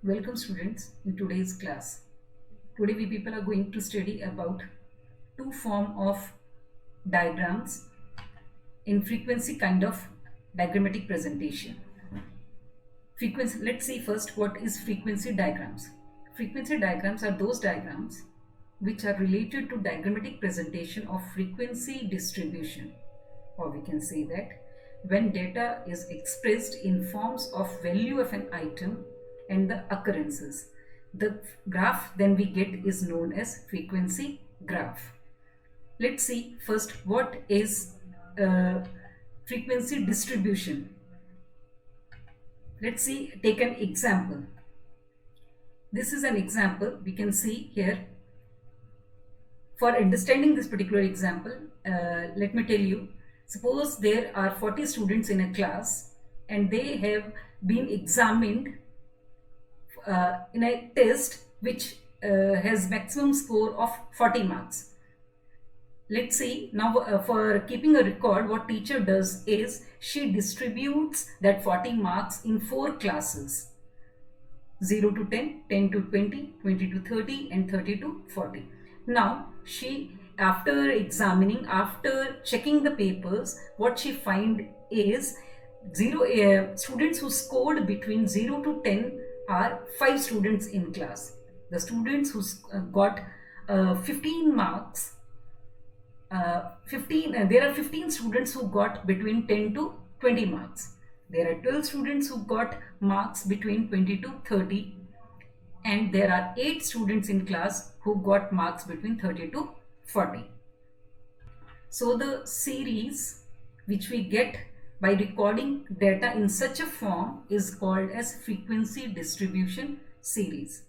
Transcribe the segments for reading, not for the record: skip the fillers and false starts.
Welcome students in today's class. Today we people are going to study about two form of diagrams in frequency kind of diagrammatic presentation. Frequency, let's see first what is frequency diagrams. Frequency diagrams are those diagrams which are related to diagrammatic presentation of frequency distribution, or we can say that when data is expressed in forms of value of an item and the occurrences. The graph then we get is known as frequency graph. Let's see first what is frequency distribution. Let's see, take an example. This is an example we can see here. For understanding this particular example, let me tell you, suppose there are 40 students in a class and they have been examined in a test which has maximum score of 40 marks. Let's see now, for keeping a record, what teacher does is she distributes that 40 marks in 4 classes: 0 to 10, 10 to 20, 20 to 30 and 30 to 40. Now she, after examining, after checking the papers, what she find is students who scored between 0 to 10 are 5 students in class. The students who got 15 marks, there are 15 students who got between 10 to 20 marks. There are 12 students who got marks between 20 to 30, and there are 8 students in class who got marks between 30 to 40. So the series which we get by recording data in such a form is called as frequency distribution series.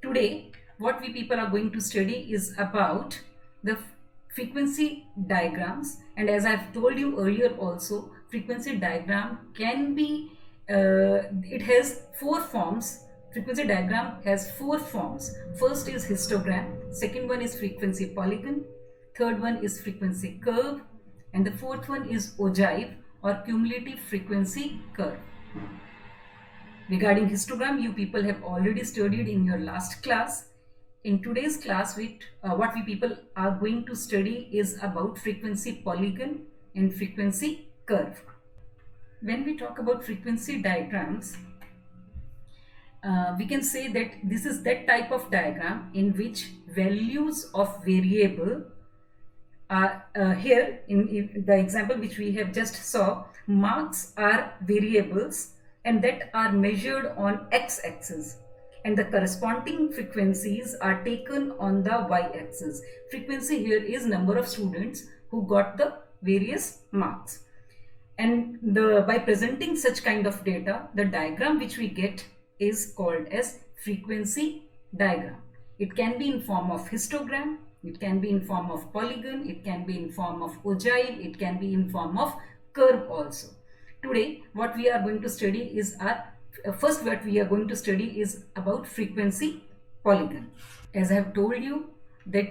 Today what we people are going to study is about the frequency diagrams, and as I've told you earlier also, frequency diagram can be it has 4 forms. Frequency diagram has 4 forms. First is histogram, second one is frequency polygon, third one is frequency curve, and the fourth one is ogive or cumulative frequency curve. Regarding histogram, you people have already studied in your last class. In today's class, what we people are going to study is about frequency polygon and frequency curve. When we talk about frequency diagrams, we can say that this is that type of diagram in which values of variable are here in the example which we have just saw. Marks are variables and that are measured on x-axis, and the corresponding frequencies are taken on the y-axis. Frequency here is number of students who got the various marks, and by presenting such kind of data, the diagram which we get is called as frequency diagram. It can be in form of histogram, it can be in form of polygon, it can be in form of ogive, it can be in form of curve also. Today what we are going to study is first what we are going to study is about frequency polygon. As I have told you that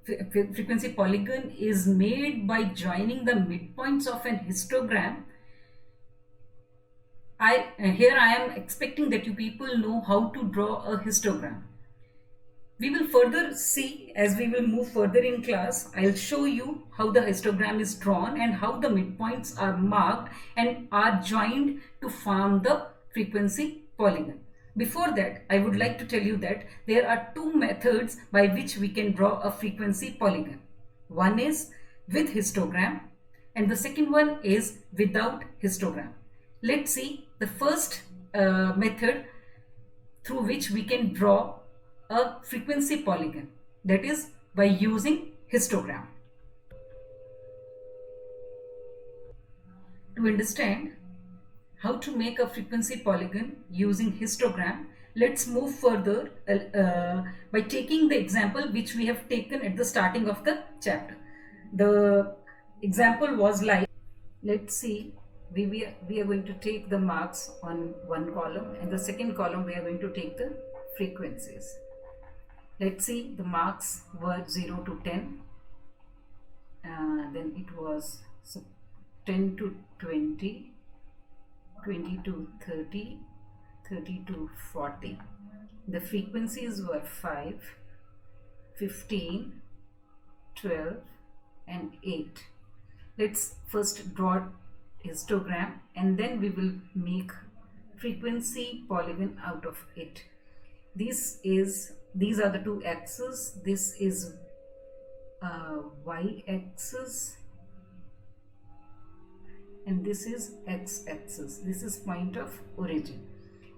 frequency polygon is made by joining the midpoints of an histogram. Here I am expecting that you people know how to draw a histogram. We will further see as we will move further in class. I'll show you how the histogram is drawn and how the midpoints are marked and are joined to form the frequency polygon. Before that, I would like to tell you that there are 2 methods by which we can draw a frequency polygon. One is with histogram and the second one is without histogram. Let's see the first method through which we can draw a frequency polygon, that is by using histogram. To understand how to make a frequency polygon using histogram, let's move further by taking the example which we have taken at the starting of the chapter. The example was like, let's see, we are going to take the marks on one column, and the second column we are going to take the frequencies. Let's see, the marks were 0 to 10, then it was 10 to 20, 20 to 30, 30 to 40. The frequencies were 5, 15, 12 and 8. Let's first draw histogram and then we will make frequency polygon out of it. These are the two axes. This is y axis and this is x axis. This is point of origin.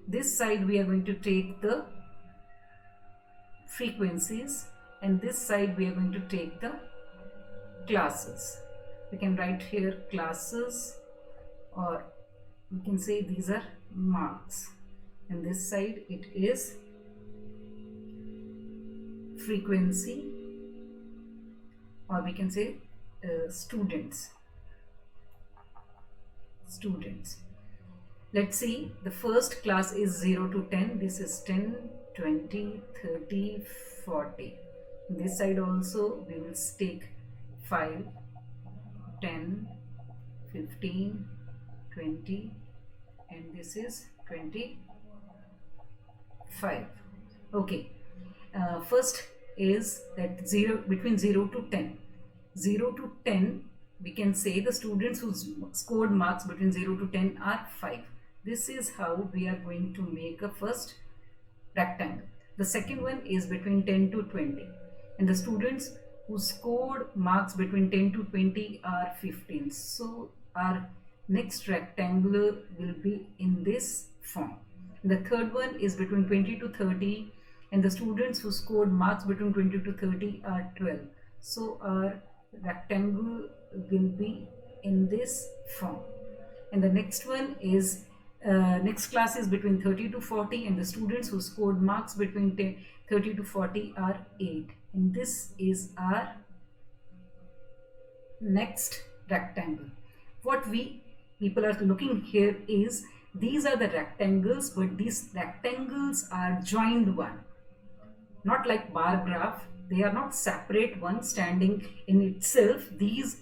This side we are going to take the frequencies and this side we are going to take the classes. We can write here classes, or we can say these are marks, and this side it is frequency, or we can say students. Let's see, the first class is 0 to 10. This is 10, 20, 30, 40. This side also we will take 5, 10, 15, 20 and this is 25. Okay, first is that between 0 to 10. 0 to 10 we can say the students who scored marks between 0 to 10 are 5. This is how we are going to make a first rectangle. The second one is between 10 to 20 and the students who scored marks between 10 to 20 are 15. So our next rectangle will be in this form. The third one is between 20 to 30 and the students who scored marks between 20 to 30 are 12. So our rectangle will be in this form. And the next one is next class is between 30 to 40 and the students who scored marks between 30 to 40 are 8. And this is our next rectangle. What we people are looking here is these are the rectangles, but these rectangles are joined one, not like bar graph. They are not separate one standing in itself. These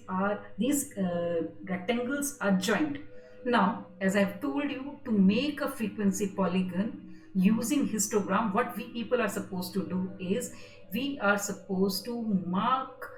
rectangles are joined. Now, as I've told you, to make a frequency polygon using histogram, what we people are supposed to do is we are supposed to mark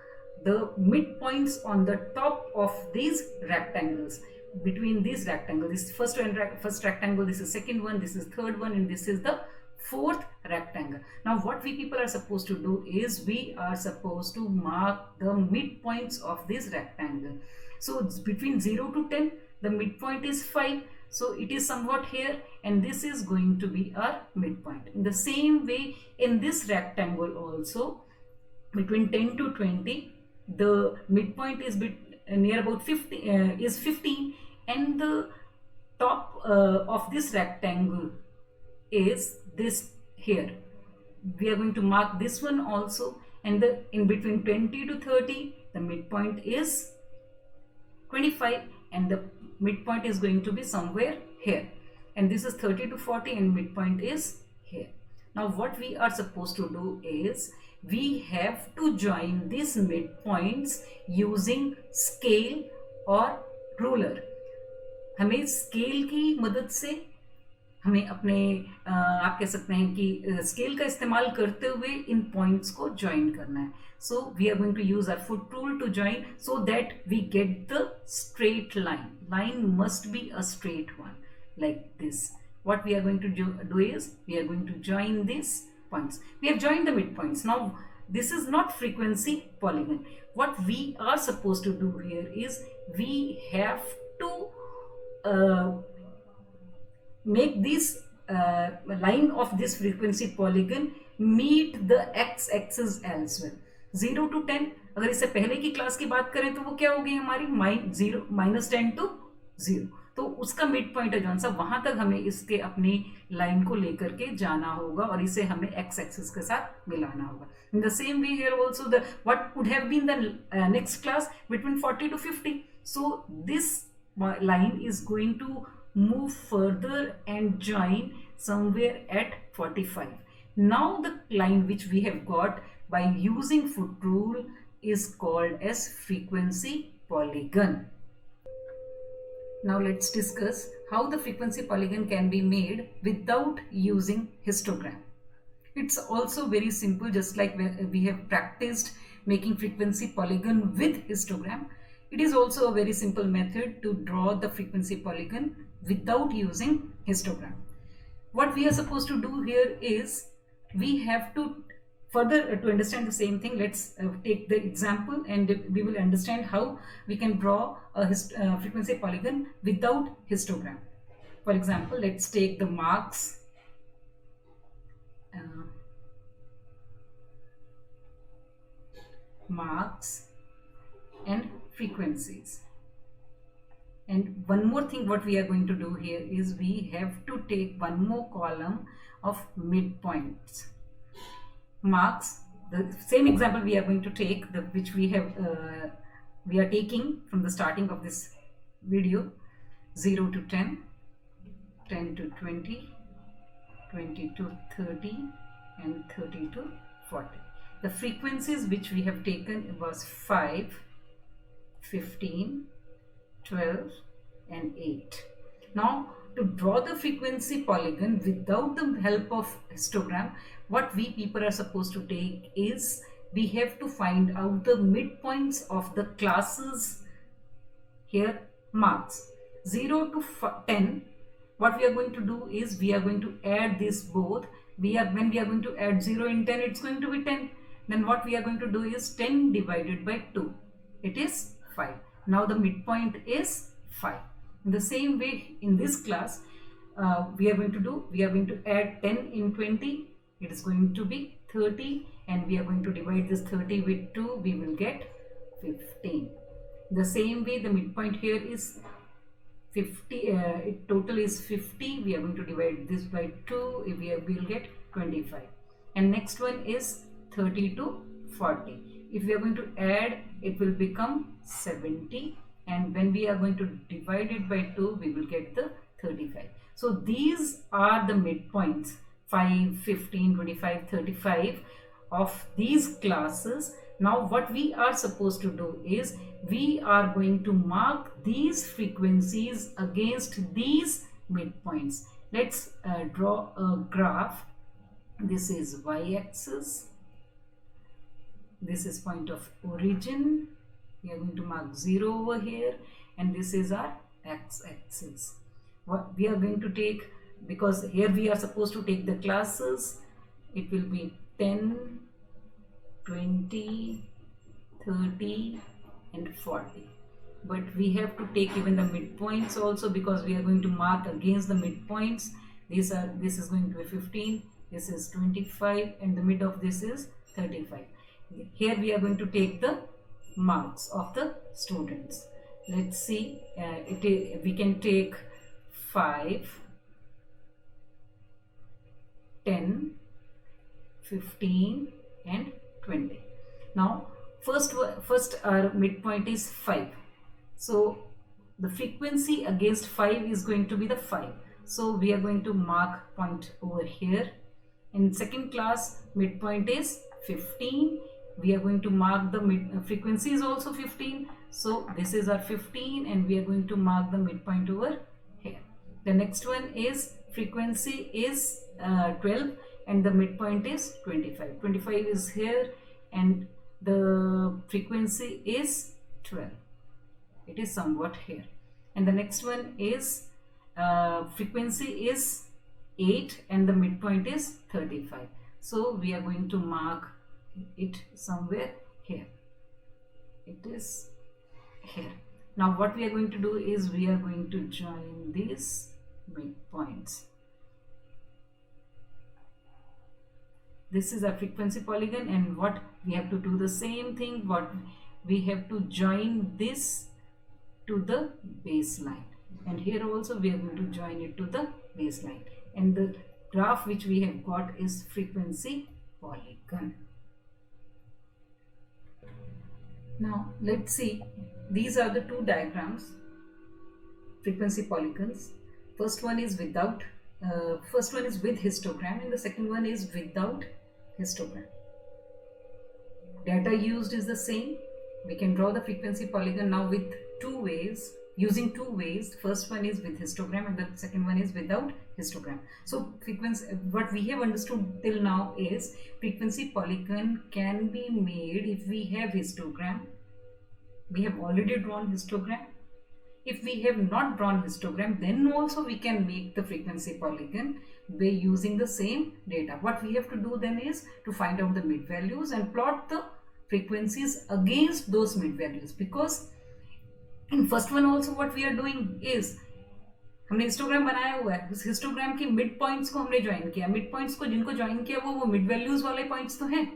the midpoints on the top of these rectangles. Between these rectangles, this first rectangle, this is second one, this is third one, and this is the fourth rectangle. Now what we people are supposed to do is we are supposed to mark the midpoints of this rectangle. So it's between 0 to 10, the midpoint is 5, so it is somewhat here, and this is going to be our midpoint. In the same way, in this rectangle also, between 10 to 20, the midpoint is near about 50 is 15, and the top of this rectangle is this here. We are going to mark this one also, and in between 20 to 30, the midpoint is 25 and the midpoint is going to be somewhere here, and this is 30 to 40 and midpoint is here. Now what we are supposed to do is we have to join these midpoints using scale or ruler. हमें scale की मदद से हमें अपने आप कह सकते हैं कि स्केल का इस्तेमाल करते हुए इन पॉइंट्स को ज्वाइन करना है. So we are going to use our foot rule to join so that we get the straight line. Line must be a straight one like this. What we are going to do is we are going to join these points. We have joined the midpoints. Now this is not frequency polygon. What we are supposed to do here is we have to make this line of this frequency polygon meet the x-axis as well. 0 to 10, अगर इससे पहले की class की बात करें तो वो क्या होगी हमारी -10 to 0. तो उसका मिड पॉइंट है जौन सा, वहां तक हमें इसके अपनी लाइन को लेकर के जाना होगा और इसे हमें एक्स एक्सिस के साथ मिलाना होगा. In the same way here also the what would have been the next class between 40 to 50. So this line is going to move further and join somewhere at 45. Now the line which we have got by using foot rule is called as frequency polygon. Now let's discuss how the frequency polygon can be made without using histogram. It's also very simple, just like we have practiced making frequency polygon with histogram. It is also a very simple method to draw the frequency polygon without using histogram. What we are supposed to do here is we have to further to understand the same thing. Let's take the example and we will understand how we can draw a frequency polygon without histogram. For example, let's take the marks. Marks and frequencies. And one more thing what we are going to do here is we have to take one more column of midpoints. Marks, the same example we are going to take, which we are taking from the starting of this video, 0 to 10, 10 to 20, 20 to 30 and 30 to 40. The frequencies which we have taken was 5, 15, 12 and 8. Now to draw the frequency polygon without the help of histogram, what we people are supposed to take is we have to find out the midpoints of the classes here, marks 0 to 10. What we are going to do is we are going to add this both. When we are going to add 0 and 10, it's going to be 10. Then what we are going to do is 10 divided by 2. It is 5. Now the midpoint is 5. In the same way, in this class, we are going to add 10 in 20. It is going to be 30, and we are going to divide this 30 with 2. We will get 15. The same way, the midpoint here is 50. Total is 50. We are going to divide this by 2. We will get 25. And next one is 30 to 40. If we are going to add, it will become 70, and when we are going to divide it by 2, we will get the 35. So these are the midpoints 5, 15, 25, 35 of these classes. Now what we are supposed to do is we are going to mark these frequencies against these midpoints. Let's draw a graph. This is y-axis. This is point of origin. We are going to mark 0 over here, and this is our x-axis. What we are going to take, because here we are supposed to take the classes, it will be 10, 20, 30 and 40. But we have to take even the midpoints also, because we are going to mark against the midpoints. This is going to be 15, this is 25, and the mid of this is 35. Here we are going to take the marks of the students. Let's see, we can take 5, 10, 15 and 20. Now first our midpoint is 5. So the frequency against 5 is going to be the 5. So we are going to mark point over here. In second class, midpoint is 15. We are going to mark the frequency is also 15. So this is our 15, and we are going to mark the midpoint over here. The next one is frequency is 12, and the midpoint is 25. 25 is here, and the frequency is 12. It is somewhat here. And the next one is frequency is 8, and the midpoint is 35. So we are going to mark it somewhere here. It is here. Now what we are going to do is we are going to join these midpoints. This is a frequency polygon, and what we have to do the same thing. What we have to join this to the baseline, and here also we are going to join it to the baseline, and the graph which we have got is frequency polygon. Now let's see, these are the two diagrams, frequency polygons. First one is with histogram, and the second one is without histogram. Data used is the same. We can draw the frequency polygon now with two ways. using two ways. First one is with histogram and the second one is without histogram. So frequency, what we have understood till now is frequency polygon can be made if we have histogram. We have already drawn histogram. If we have not drawn histogram, then also we can make the frequency polygon by using the same data. What we have to do then is to find out the mid values and plot the frequencies against those mid values, because in first one also what we are doing is हमने histogram बनाया हुआ है, उस histogram के mid points को हमने join किया. Mid points को जिनको ज्वाइन किया वो मिड वैल्यूज वाले पॉइंट्स तो हैं.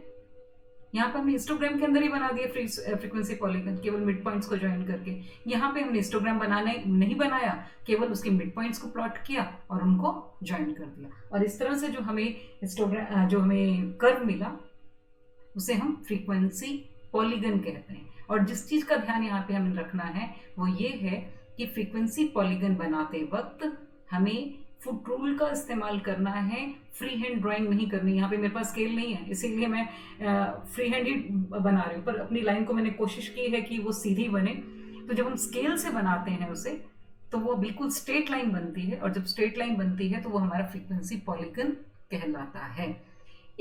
यहाँ पे हमने हिस्टोग्राम के अंदर ही बना दिया फ्रीक्वेंसी पॉलीगन केवल मिड पॉइंट्स को ज्वाइन करके. यहाँ पे हमने हिस्टोग्राम बनाने नहीं बनाया, केवल उसके मिड पॉइंट्स को प्लॉट किया और उनको ज्वाइन कर दिया. और इस तरह से जो हमें हिस्टोग्राम, जो हमें कर्व मिला उसे हम फ्रीक्वेंसी पॉलीगन कहते हैं. और जिस चीज का ध्यान यहाँ पे हमें रखना है वो ये है कि फ्रीक्वेंसी पॉलीगन बनाते वक्त हमें फुट रूल का इस्तेमाल करना है, फ्री हैंड ड्राइंग नहीं करनी. यहाँ पे मेरे पास स्केल नहीं है, इसीलिए मैं फ्री हैंड ही बना रही हूँ, पर अपनी लाइन को मैंने कोशिश की है कि वो सीधी बने. तो जब हम स्केल से बनाते हैं उसे तो वो बिल्कुल स्ट्रेट लाइन बनती है, और जब स्ट्रेट लाइन बनती है तो वो हमारा फ्रीक्वेंसी पॉलीगन कहलाता है.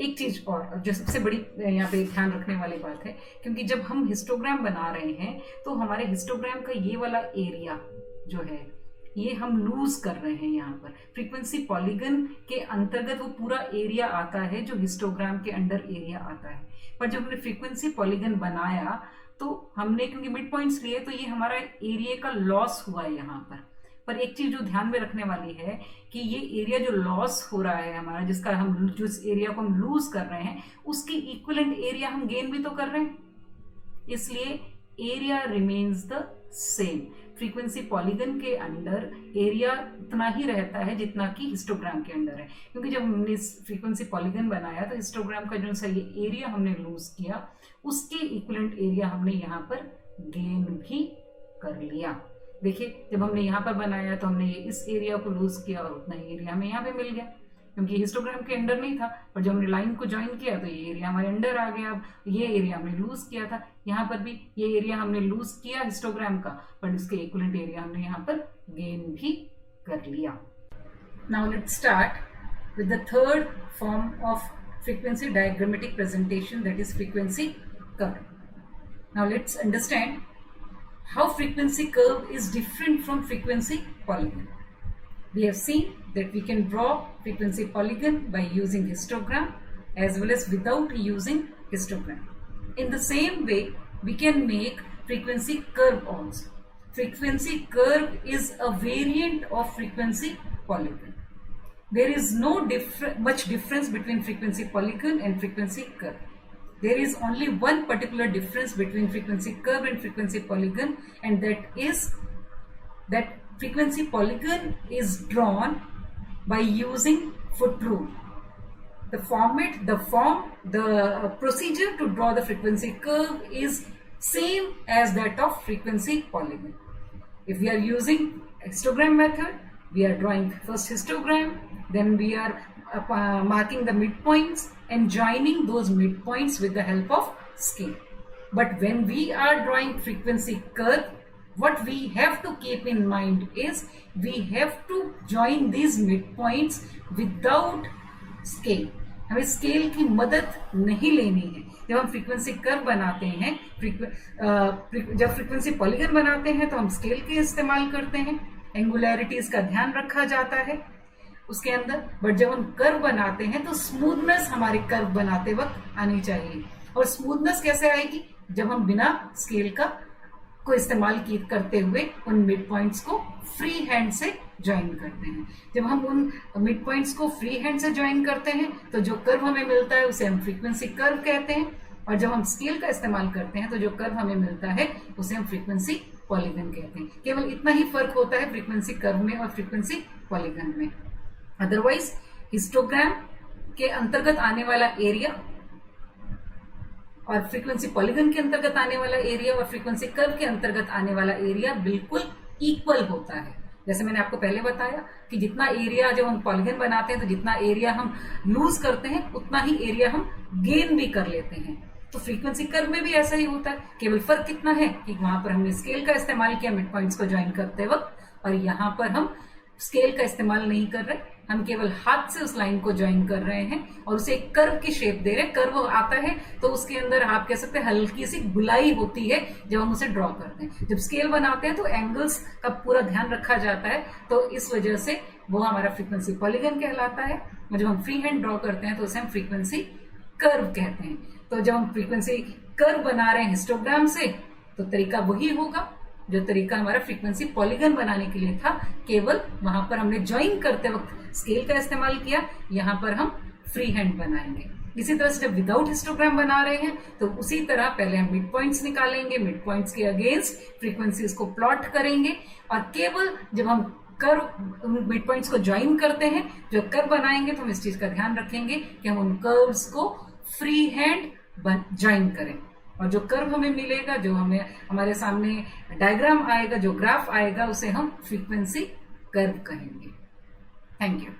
एक चीज और जो सबसे बड़ी यहाँ पे ध्यान रखने वाली बात है, क्योंकि जब हम हिस्टोग्राम बना रहे हैं तो हमारे हिस्टोग्राम का ये वाला एरिया जो है ये हम लूज कर रहे हैं. यहाँ पर फ्रीक्वेंसी पॉलीगन के अंतर्गत वो पूरा एरिया आता है जो हिस्टोग्राम के अंडर एरिया आता है. पर जब हमने फ्रीक्वेंसी पॉलीगन बनाया तो हमने क्योंकि मिड पॉइंट्स लिए तो ये हमारा एरिया का लॉस हुआ है यहाँ पर. पर एक चीज जो ध्यान में रखने वाली है कि ये एरिया जो लॉस हो रहा है हमारा, जिसका हम जिस एरिया को हम लूज कर रहे हैं उसके इक्विवेलेंट एरिया हम गेन भी तो कर रहे हैं, इसलिए area remains the same. Frequency polygon के अंडर एरिया उतना ही रहता है जितना कि हिस्टोग्राम के अंडर है, क्योंकि जब हमने फ्रीक्वेंसी पॉलीगन बनाया तो हिस्टोग्राम का जो सा ये एरिया हमने लूज किया उसके इक्विवेलेंट एरिया हमने यहाँ पर गेन भी कर लिया. देखिए जब हमने यहाँ पर बनाया तो हमने इस एरिया को लूज किया और उतना ही एरिया हमें यहाँ पे मिल गया, क्योंकि हिस्टोग्राम के अंडर नहीं था. पर जब हमने लाइन को ज्वाइन किया तो ये एरिया हमारे अंडर आ गया. अब ये एरिया हमने लूज किया था, यहाँ पर भी ये एरिया हमने लूज किया हिस्टोग्राम का, पर इसके इक्विवेलेंट एरिया हमने यहाँ पर गेन भी कर लिया. Now let's start with the third form of frequency diagrammatic presentation, that is frequency curve. Now let's understand how frequency curve is different from frequency polygon. We have seen that we can draw frequency polygon by using histogram as well as without using histogram. In the same way, we can make frequency curve also. Frequency curve is a variant of frequency polygon. There is no much difference between frequency polygon and frequency curve. There is only one particular difference between frequency curve and frequency polygon, and that is that frequency polygon is drawn by using foot rule. The procedure to draw the frequency curve is same as that of frequency polygon. If we are using histogram method, we are drawing first histogram, then we are marking the midpoints and joining those midpoints with the help of scale. But when we are drawing frequency curve, what we have to keep in mind is we have to join these midpoints without scale. हमें scale की मदद नहीं लेनी है. जब हम frequency curve बनाते हैं, जब फ्रीक्वेंसी पॉलीगन बनाते हैं तो हम स्केल के इस्तेमाल करते हैं, एंगुलैरिटीज का ध्यान रखा जाता है उसके अंदर. बट जब हम कर्व बनाते हैं तो स्मूथनेस हमारे कर्व बनाते वक्त आनी चाहिए. और स्मूथनेस कैसे आएगी? जब हम बिना स्केल को इस्तेमाल करते हुए उन मिड पॉइंट्स को फ्री हैंड से ज्वाइन करते हैं. जब हम उन मिड पॉइंट्स को फ्री हैंड से ज्वाइन करते हैं तो जो कर्व हमें मिलता है उसे हम फ्रीक्वेंसी कर्व कहते हैं, और जब हम स्केल का इस्तेमाल करते हैं तो जो कर्व हमें मिलता है उसे हम फ्रीक्वेंसी पॉलीगन कहते हैं. केवल इतना ही फर्क होता है फ्रीक्वेंसी कर्व में और फ्रीक्वेंसी पॉलीगन में. अदरवाइज हिस्टोग्राम के अंतर्गत आने वाला एरिया और फ्रीक्वेंसी पॉलीगन के अंतर्गत आने वाला एरिया और फ्रीक्वेंसी कर्व के अंतर्गत आने वाला एरिया बिल्कुल इक्वल होता है. जैसे मैंने आपको पहले बताया कि जितना एरिया जब हम पॉलीगन बनाते हैं तो जितना एरिया हम लूज करते हैं उतना ही एरिया हम गेन भी कर लेते हैं. तो फ्रीक्वेंसी कर्व में भी ऐसा ही होता है, केवल फर्क कितना है कि वहां पर हमने स्केल का इस्तेमाल किया मिड पॉइंट्स को ज्वाइन करते वक्त, और यहाँ पर हम स्केल का इस्तेमाल नहीं कर रहे, हम केवल हाथ से उस लाइन को ज्वाइन कर रहे हैं और उसे एक कर्व की शेप दे रहे हैं। कर्व आता है तो उसके अंदर आप कह सकते हैं हल्की सी गुलाई होती है जब हम उसे ड्रॉ करते हैं। जब स्केल बनाते हैं तो एंगल्स का पूरा ध्यान रखा जाता है, तो इस वजह से वो हमारा फ्रीक्वेंसी पॉलीगन कहलाता है। और जब हम फ्री हैंड ड्रॉ करते हैं तो उसे हम फ्रीक्वेंसी कर्व कहते हैं। तो जब हम फ्रीक्वेंसी कर्व बना रहे हैं हिस्टोग्राम से, तो तरीका वही होगा जो तरीका हमारा फ्रीक्वेंसी पॉलीगन बनाने के लिए था, केवल वहां पर हमने ज्वाइन करते वक्त स्केल का इस्तेमाल किया, यहाँ पर हम फ्री हैंड बनाएंगे। इसी तरह से जब विदाउट हिस्टोग्राम बना रहे हैं तो उसी तरह पहले हम मिड पॉइंट्स निकालेंगे, मिड पॉइंट्स के अगेंस्ट फ्रीक्वेंसीज को प्लॉट करेंगे, और केवल जब हम कर्व मिड पॉइंट्स को ज्वाइन करते हैं, जो कर्व बनाएंगे, तो हम इस चीज का ध्यान रखेंगे कि हम उन कर्व्स को फ्री हैंड ज्वाइन करें। और जो कर्व हमें मिलेगा, जो हमें हमारे सामने डायग्राम आएगा, जो ग्राफ आएगा, उसे हम फ्रीक्वेंसी कर्व कहेंगे। Thank you.